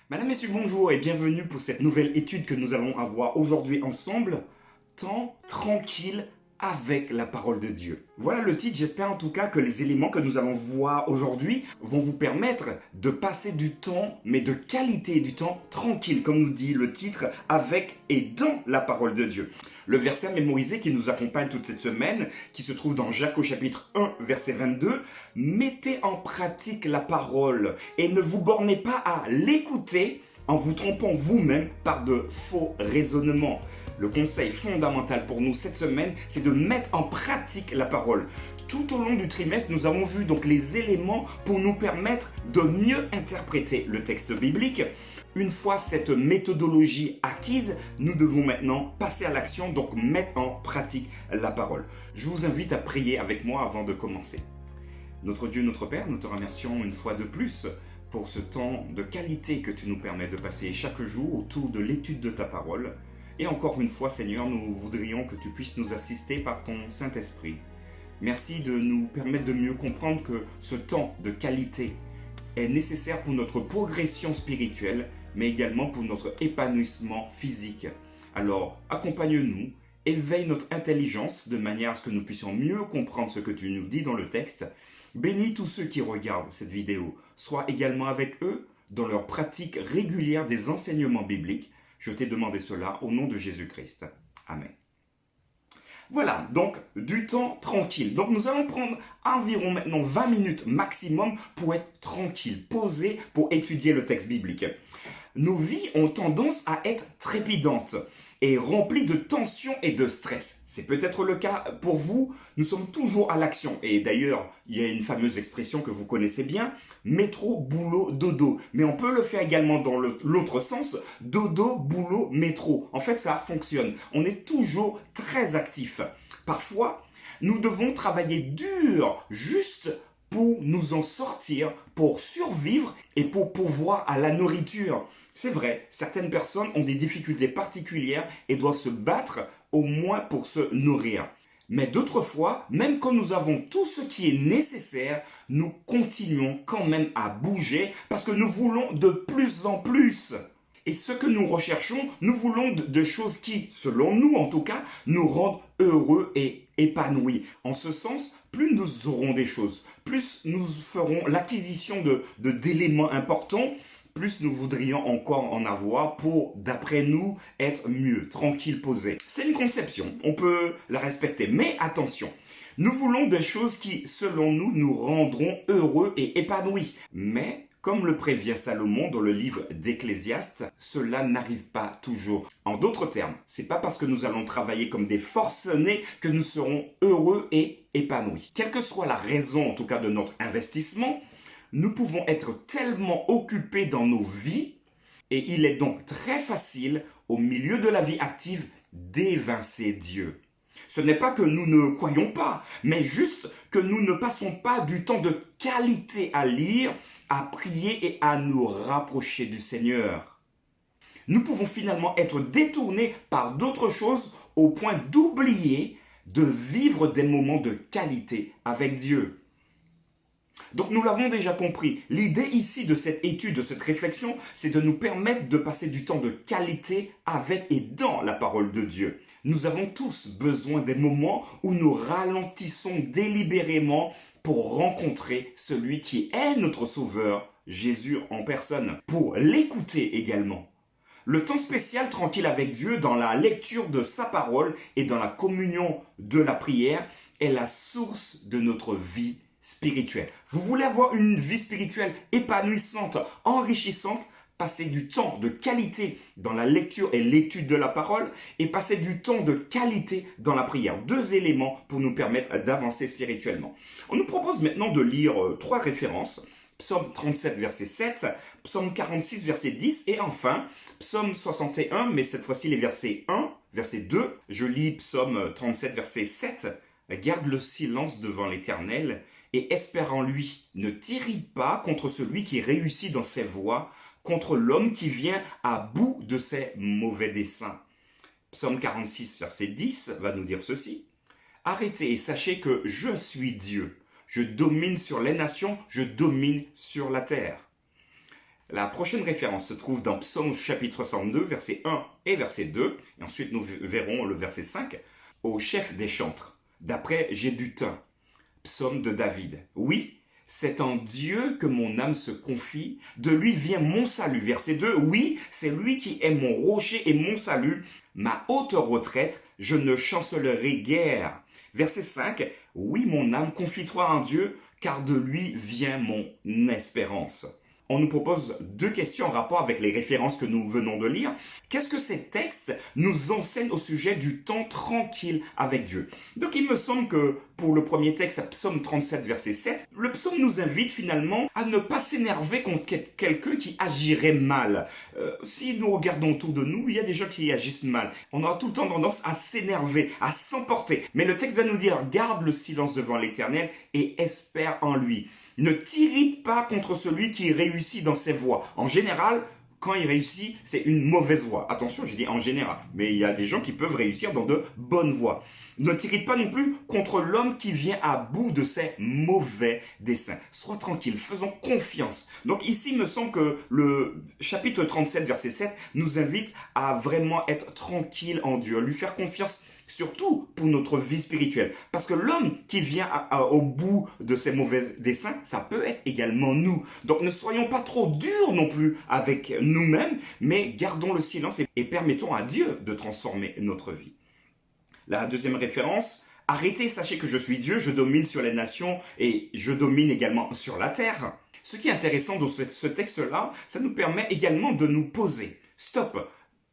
Madame, Messieurs, bonjour et bienvenue pour cette nouvelle étude que nous allons avoir aujourd'hui ensemble. Temps tranquille avec la parole de Dieu. Voilà le titre, j'espère en tout cas que les éléments que nous allons voir aujourd'hui vont vous permettre de passer du temps, mais de qualité, du temps tranquille, comme nous dit le titre, avec et dans la parole de Dieu. Le verset mémorisé qui nous accompagne toute cette semaine, qui se trouve dans Jacques au chapitre 1, verset 22, « Mettez en pratique la parole et ne vous bornez pas à l'écouter en vous trompant vous-même par de faux raisonnements. » Le conseil fondamental pour nous cette semaine, c'est de mettre en pratique la parole. Tout au long du trimestre, nous avons vu donc les éléments pour nous permettre de mieux interpréter le texte biblique. Une fois cette méthodologie acquise, nous devons maintenant passer à l'action, donc mettre en pratique la parole. Je vous invite à prier avec moi avant de commencer. Notre Dieu, notre Père, nous te remercions une fois de plus pour ce temps de qualité que tu nous permets de passer chaque jour autour de l'étude de ta parole. Et encore une fois, Seigneur, nous voudrions que tu puisses nous assister par ton Saint-Esprit. Merci de nous permettre de mieux comprendre que ce temps de qualité est nécessaire pour notre progression spirituelle, mais également pour notre épanouissement physique. Alors, accompagne-nous, éveille notre intelligence de manière à ce que nous puissions mieux comprendre ce que tu nous dis dans le texte. Bénis tous ceux qui regardent cette vidéo. Sois également avec eux dans leur pratique régulière des enseignements bibliques. Je t'ai demandé cela au nom de Jésus-Christ. Amen. Voilà, donc du temps tranquille. Donc nous allons prendre environ maintenant 20 minutes maximum pour être tranquille, posé pour étudier le texte biblique. Nos vies ont tendance à être trépidantes et remplies de tensions et de stress. C'est peut-être le cas pour vous, nous sommes toujours à l'action. Et d'ailleurs, il y a une fameuse expression que vous connaissez bien, métro, boulot, dodo. Mais on peut le faire également dans l'autre sens, dodo, boulot, métro. En fait, ça fonctionne. On est toujours très actif. Parfois, nous devons travailler dur juste pour nous en sortir, pour survivre et pour pourvoir à la nourriture. C'est vrai, certaines personnes ont des difficultés particulières et doivent se battre au moins pour se nourrir. Mais d'autres fois, même quand nous avons tout ce qui est nécessaire, nous continuons quand même à bouger parce que nous voulons de plus en plus. Et ce que nous recherchons, nous voulons de choses qui, selon nous en tout cas, nous rendent heureux et épanouis. En ce sens, plus nous aurons des choses, plus nous ferons l'acquisition d'éléments importants, plus nous voudrions encore en avoir pour, d'après nous, être mieux, tranquille, posé. C'est une conception, on peut la respecter, mais attention, nous voulons des choses qui, selon nous, nous rendront heureux et épanouis. Mais, comme le prévient Salomon dans le livre d'Ecclésiaste, cela n'arrive pas toujours. En d'autres termes, c'est pas parce que nous allons travailler comme des forcenés que nous serons heureux et épanouis. Quelle que soit la raison, en tout cas, de notre investissement, nous pouvons être tellement occupés dans nos vies et il est donc très facile, au milieu de la vie active, d'évincer Dieu. Ce n'est pas que nous ne croyons pas, mais juste que nous ne passons pas du temps de qualité à lire, à prier et à nous rapprocher du Seigneur. Nous pouvons finalement être détournés par d'autres choses au point d'oublier de vivre des moments de qualité avec Dieu. Donc nous l'avons déjà compris, l'idée ici de cette étude, de cette réflexion, c'est de nous permettre de passer du temps de qualité avec et dans la parole de Dieu. Nous avons tous besoin des moments où nous ralentissons délibérément pour rencontrer celui qui est notre Sauveur, Jésus en personne, pour l'écouter également. Le temps spécial tranquille avec Dieu dans la lecture de sa parole et dans la communion de la prière est la source de notre vie spirituelle. Vous voulez avoir une vie spirituelle épanouissante, enrichissante, passez du temps de qualité dans la lecture et l'étude de la parole et passez du temps de qualité dans la prière. Deux éléments pour nous permettre d'avancer spirituellement. On nous propose maintenant de lire trois références. Psaume 37, verset 7, Psaume 46, verset 10 et enfin Psaume 61, mais cette fois-ci les versets 1, verset 2. Je lis Psaume 37, verset 7. Garde le silence devant l'Éternel et espère en lui. Ne t'irrite pas contre celui qui réussit dans ses voies, contre l'homme qui vient à bout de ses mauvais desseins. Psaume 46, verset 10 va nous dire ceci. Arrêtez et sachez que je suis Dieu. Je domine sur les nations, je domine sur la terre. La prochaine référence se trouve dans Psaume chapitre 62, verset 1 et verset 2. Et ensuite, nous verrons le verset 5. Au chef des chantres, d'après Gédutin, psaume de David. Oui, c'est en Dieu que mon âme se confie, de lui vient mon salut. Verset 2, oui, c'est lui qui est mon rocher et mon salut, ma haute retraite, je ne chancellerai guère. Verset 5, oui, mon âme, confie-toi en Dieu, car de lui vient mon espérance. On nous propose deux questions en rapport avec les références que nous venons de lire. Qu'est-ce que ces textes nous enseignent au sujet du temps tranquille avec Dieu? Donc il me semble que pour le premier texte, à Psaume 37, verset 7, le psaume nous invite finalement à ne pas s'énerver contre quelqu'un qui agirait mal. Si nous regardons autour de nous, il y a des gens qui agissent mal. On aura tout le temps tendance à s'énerver, à s'emporter. Mais le texte va nous dire, garde le silence devant l'Éternel et espère en lui. Ne t'irrite pas contre celui qui réussit dans ses voies. En général, quand il réussit, c'est une mauvaise voie. Attention, j'ai dit en général. Mais il y a des gens qui peuvent réussir dans de bonnes voies. Ne t'irrite pas non plus contre l'homme qui vient à bout de ses mauvais desseins. Sois tranquille, faisons confiance. Donc ici, il me semble que le chapitre 37, verset 7, nous invite à vraiment être tranquille en Dieu, lui faire confiance. Surtout pour notre vie spirituelle. Parce que l'homme qui vient au bout de ses mauvais desseins, ça peut être également nous. Donc ne soyons pas trop durs non plus avec nous-mêmes, mais gardons le silence et permettons à Dieu de transformer notre vie. La deuxième référence, arrêtez, sachez que je suis Dieu, je domine sur les nations et je domine également sur la terre. Ce qui est intéressant dans ce texte-là, ça nous permet également de nous poser. Stop!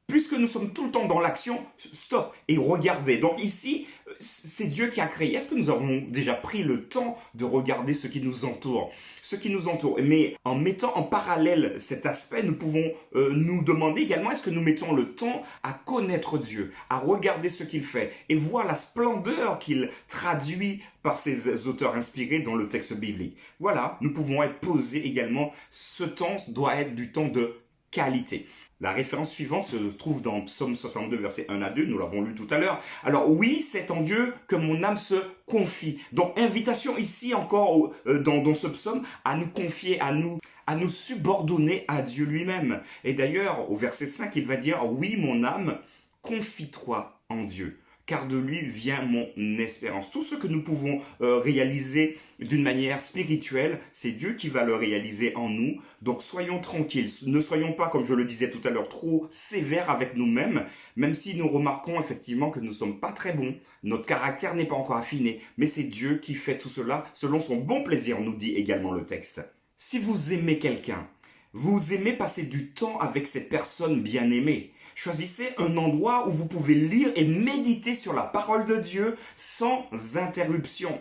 Puisque nous sommes tout le temps dans l'action, stop et regardez. Donc ici, c'est Dieu qui a créé. Est-ce que nous avons déjà pris le temps de regarder ce qui nous entoure? Ce qui nous entoure. Mais en mettant en parallèle cet aspect, nous pouvons nous demander également, est-ce que nous mettons le temps à connaître Dieu, à regarder ce qu'il fait et voir la splendeur qu'il traduit par ses auteurs inspirés dans le texte biblique. Voilà, nous pouvons être posés également. Ce temps doit être du temps de qualité. La référence suivante se trouve dans Psaume 62, versets 1 à 2, nous l'avons lu tout à l'heure. Alors oui, c'est en Dieu que mon âme se confie. Donc invitation ici encore dans ce psaume à nous confier, à nous subordonner à Dieu lui-même. Et d'ailleurs, au verset 5, il va dire, oui mon âme, confie-toi en Dieu, car de lui vient mon espérance. Tout ce que nous pouvons réaliser d'une manière spirituelle, c'est Dieu qui va le réaliser en nous. Donc soyons tranquilles, ne soyons pas, comme je le disais tout à l'heure, trop sévères avec nous-mêmes, même si nous remarquons effectivement que nous ne sommes pas très bons, notre caractère n'est pas encore affiné, mais c'est Dieu qui fait tout cela selon son bon plaisir, nous dit également le texte. Si vous aimez quelqu'un, vous aimez passer du temps avec cette personne bien aimée, choisissez un endroit où vous pouvez lire et méditer sur la parole de Dieu sans interruption.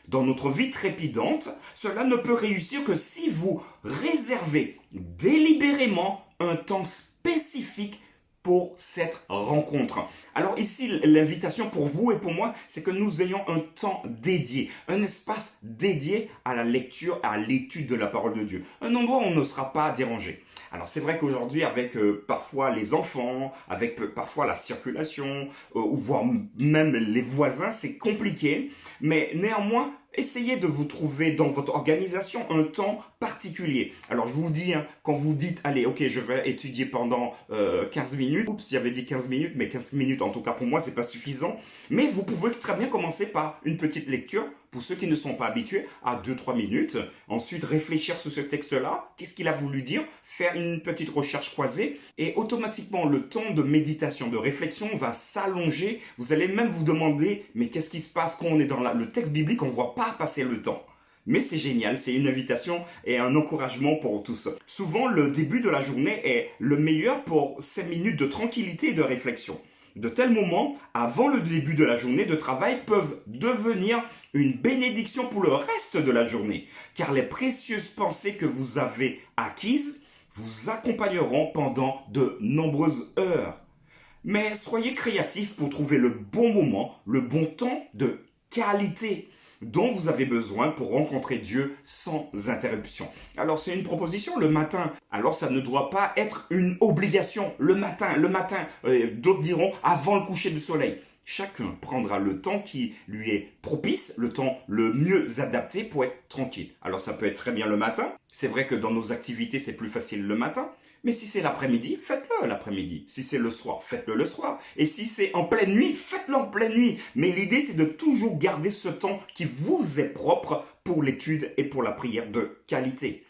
Dans notre vie trépidante, cela ne peut réussir que si vous réservez délibérément un temps spécifique pour cette rencontre. Alors ici, l'invitation pour vous et pour moi, c'est que nous ayons un temps dédié, un espace dédié à la lecture, à l'étude de la parole de Dieu. Un endroit où on ne sera pas dérangé. Alors c'est vrai qu'aujourd'hui, avec parfois les enfants, avec parfois la circulation, ou voire même les voisins, c'est compliqué. Mais néanmoins, essayez de vous trouver dans votre organisation un temps particulier. Alors je vous dis, quand vous dites, allez, ok, je vais étudier pendant 15 minutes. Oups, j'avais dit 15 minutes, mais 15 minutes, en tout cas pour moi, c'est pas suffisant. Mais vous pouvez très bien commencer par une petite lecture, pour ceux qui ne sont pas habitués, à 2-3 minutes. Ensuite, réfléchir sur ce texte-là. Qu'est-ce qu'il a voulu dire? Faire une petite recherche croisée. Et automatiquement, le temps de méditation, de réflexion va s'allonger. Vous allez même vous demander, mais qu'est-ce qui se passe quand on est dans le texte biblique? On ne voit pas passer le temps. Mais c'est génial, c'est une invitation et un encouragement pour tous. Souvent, le début de la journée est le meilleur pour 5 minutes de tranquillité et de réflexion. De tels moments, avant le début de la journée de travail, peuvent devenir une bénédiction pour le reste de la journée, car les précieuses pensées que vous avez acquises vous accompagneront pendant de nombreuses heures. Mais soyez créatifs pour trouver le bon moment, le bon temps de qualité dont vous avez besoin pour rencontrer Dieu sans interruption. Alors c'est une proposition le matin. Alors ça ne doit pas être une obligation le matin. D'autres diront avant le coucher du soleil. Chacun prendra le temps qui lui est propice, le temps le mieux adapté pour être tranquille. Alors ça peut être très bien le matin. C'est vrai que dans nos activités, c'est plus facile le matin. Mais si c'est l'après-midi, faites-le l'après-midi. Si c'est le soir, faites-le le soir. Et si c'est en pleine nuit, faites-le en pleine nuit. Mais l'idée, c'est de toujours garder ce temps qui vous est propre pour l'étude et pour la prière de qualité.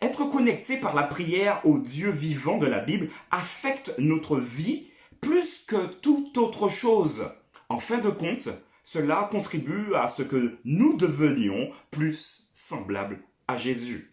Être connecté par la prière au Dieu vivant de la Bible affecte notre vie plus que toute autre chose. En fin de compte, cela contribue à ce que nous devenions plus semblables à Jésus.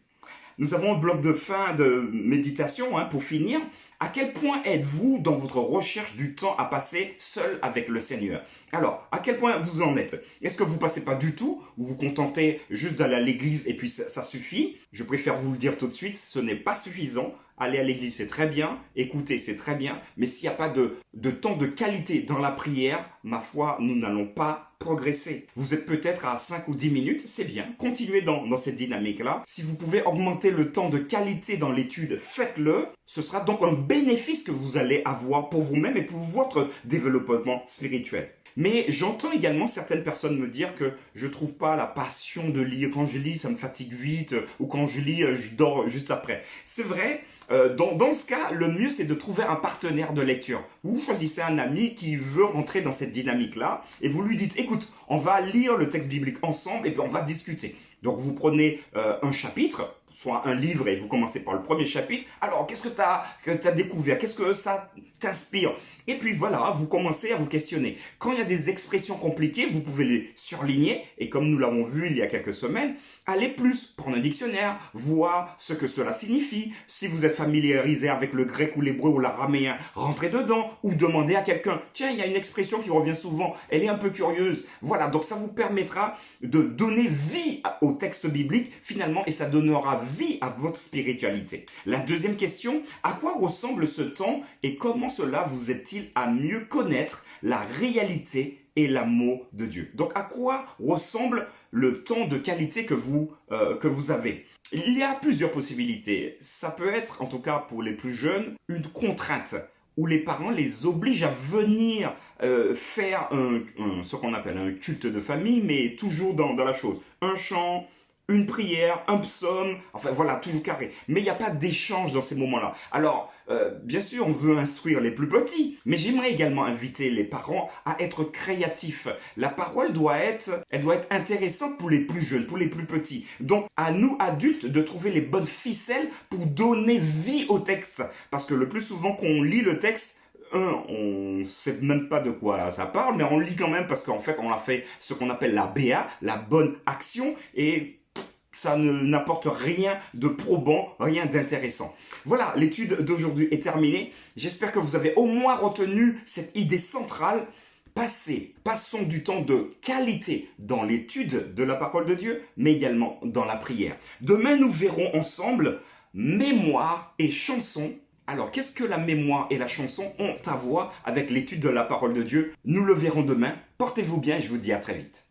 Nous avons un bloc de fin de méditation pour finir. À quel point êtes-vous dans votre recherche du temps à passer seul avec le Seigneur? Alors, à quel point vous en êtes? Est-ce que vous passez pas du tout? Ou vous contentez juste d'aller à l'église et puis ça suffit? Je préfère vous le dire tout de suite, ce n'est pas suffisant. Aller à l'église, c'est très bien. Écouter, c'est très bien. Mais s'il n'y a pas de temps de qualité dans la prière, ma foi, nous n'allons pas progresser. Vous êtes peut-être à 5 ou 10 minutes, c'est bien. Continuez dans cette dynamique-là. Si vous pouvez augmenter le temps de qualité dans l'étude, faites-le. Ce sera donc un bénéfice que vous allez avoir pour vous-même et pour votre développement spirituel. Mais j'entends également certaines personnes me dire que je trouve pas la passion de lire. Quand je lis, ça me fatigue vite. Ou quand je lis, je dors juste après. C'est vrai. Dans ce cas, le mieux c'est de trouver un partenaire de lecture. Vous choisissez un ami qui veut rentrer dans cette dynamique-là et vous lui dites, écoute, on va lire le texte biblique ensemble et puis on va discuter. Donc vous prenez un chapitre, soit un livre et vous commencez par le premier chapitre. Alors qu'est-ce que tu as découvert? Qu'est-ce que ça t'inspire? Et puis voilà, vous commencez à vous questionner. Quand il y a des expressions compliquées, vous pouvez les surligner. Et comme nous l'avons vu il y a quelques semaines, allez plus, prendre un dictionnaire, voir ce que cela signifie. Si vous êtes familiarisé avec le grec ou l'hébreu ou l'araméen, rentrez dedans ou demandez à quelqu'un. Tiens, il y a une expression qui revient souvent, elle est un peu curieuse. Voilà, donc ça vous permettra de donner vie au texte biblique finalement et ça donnera vie à votre spiritualité. La deuxième question, à quoi ressemble ce temps et comment cela vous aide-t-il à mieux connaître la réalité et l'amour de Dieu? Donc à quoi ressemble le temps de qualité que vous avez? Il y a plusieurs possibilités. Ça peut être, en tout cas pour les plus jeunes, une contrainte où les parents les obligent à venir faire ce qu'on appelle un culte de famille, mais toujours dans la chose. Un chant, une prière, un psaume, enfin voilà, toujours carré. Mais il n'y a pas d'échange dans ces moments-là. Alors, bien sûr, on veut instruire les plus petits, mais j'aimerais également inviter les parents à être créatifs. La parole doit être intéressante pour les plus jeunes, pour les plus petits. Donc, à nous, adultes, de trouver les bonnes ficelles pour donner vie au texte. Parce que le plus souvent qu'on lit le texte, on sait même pas de quoi ça parle, mais on lit quand même parce qu'en fait, on a fait ce qu'on appelle la BA, la bonne action, et ça n'apporte rien de probant, rien d'intéressant. Voilà, l'étude d'aujourd'hui est terminée. J'espère que vous avez au moins retenu cette idée centrale. Passons du temps de qualité dans l'étude de la parole de Dieu, mais également dans la prière. Demain, nous verrons ensemble mémoire et chanson. Alors, qu'est-ce que la mémoire et la chanson ont à voir avec l'étude de la parole de Dieu? Nous le verrons demain. Portez-vous bien et je vous dis à très vite.